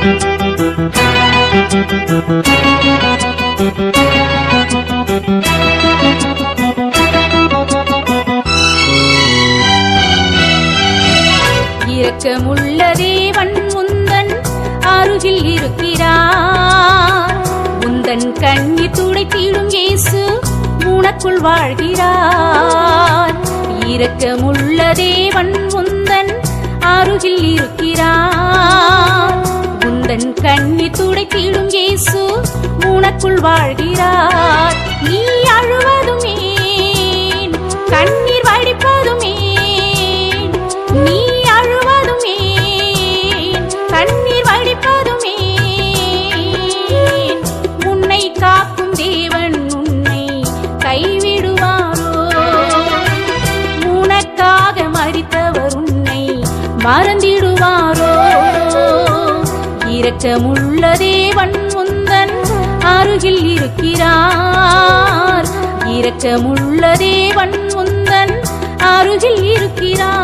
இரக்கமுள்ள தேவன் உந்தன் அருகில் இருக்கிறார். உந்தன் கண்ணீர் துடைத்திடும் இயேசு உனக்குள் வாழ்கிறார். இரக்கமுள்ள தேவன் உந்தன் அருகில் இருக்கிறார். உந்தன் கண்ணீர் துடைத்திடும் இயேசு உனக்குள் வாழ்கிறார். நீ அழுவதும் ஏன், கண்ணீர் வடிப்பதும் ஏன், நீ அழுவதும் ஏன், கண்ணீர் வடிப்பதும் ஏன், உன்னை காக்கும் தேவன் உன்னை கைவிடுவாரோ? உனக்காக மரித்தவர் உன்னை மறந்திடுவாரோ? இரக்கமுள்ள தேவன் உந்தன் அருகில் இருக்கிறார். இரக்கமுள்ள தேவன் உந்தன் அருகில் இருக்கிறார்.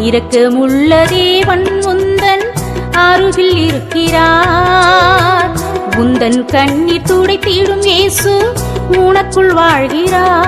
இரக்கமுள்ள தேவன் உந்தன் அருகில் இருக்கிறார். உந்தன் கண்ணீர் துடைத்திடும் இயேசு உனக்குள் வாழ்கிறார்.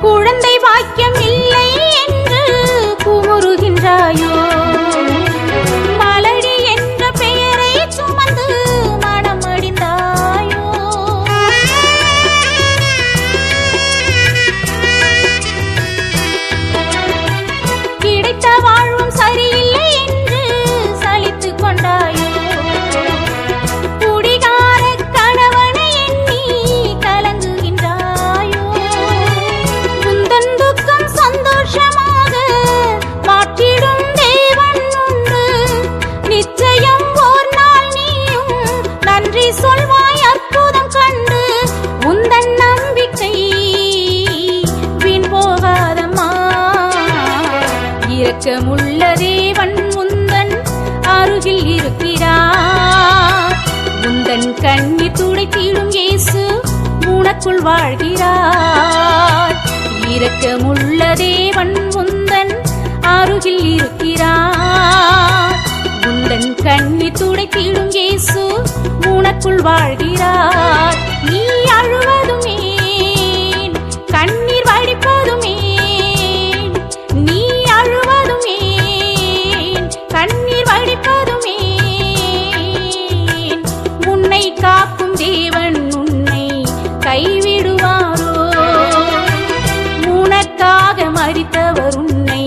குழந்தை பாக்கியம் இல்லை என்று குமுறுகின்றாயோ? மலடி என்ற பெயரை சுமந்து மனமடிந்தாயோ? கிடைத்த வாழ்வும் சரியில்லை என்று சலித்துக் கொண்டாயோ? சொல்வாய் அற்புதம் கண்டு உந்தன் நம்பிக்கை வீண் போகாதம்மா. இரக்கமுள்ள தேவன் உந்தன் அருகில் இருக்கிறார். உந்தன் கண்ணீர் துடைத்திடும் இயேசு உனக்குள் வாழ்கிறார். இரக்கமுள்ள தேவன் உந்தன் அருகில் இருக்கிறார். உந்தன் கண்ணீர் துடைத்திடும் இயேசு உனக்குள் வாழ்கிறார். நீ அழுவதும் ஏன், கண்ணீர் வடிப்பதும் ஏன், நீ அழுவதும் ஏன், கண்ணீர் வடிப்பதும் ஏன், உன்னை காக்கும் தேவன் உன்னை கைவிடுவாரோ? உனக்காக மரித்தவர் உன்னை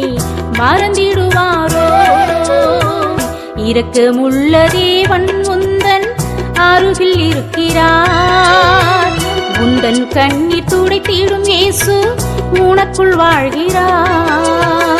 மறந்திடுவாரோ? இரக்கமுள்ள தேவன் உந்தன் அருகில் இருக்கிறார். உந்தன் கண்ணீர் துடைத்திடும் இயேசு உனக்குள் வாழ்கிறார்.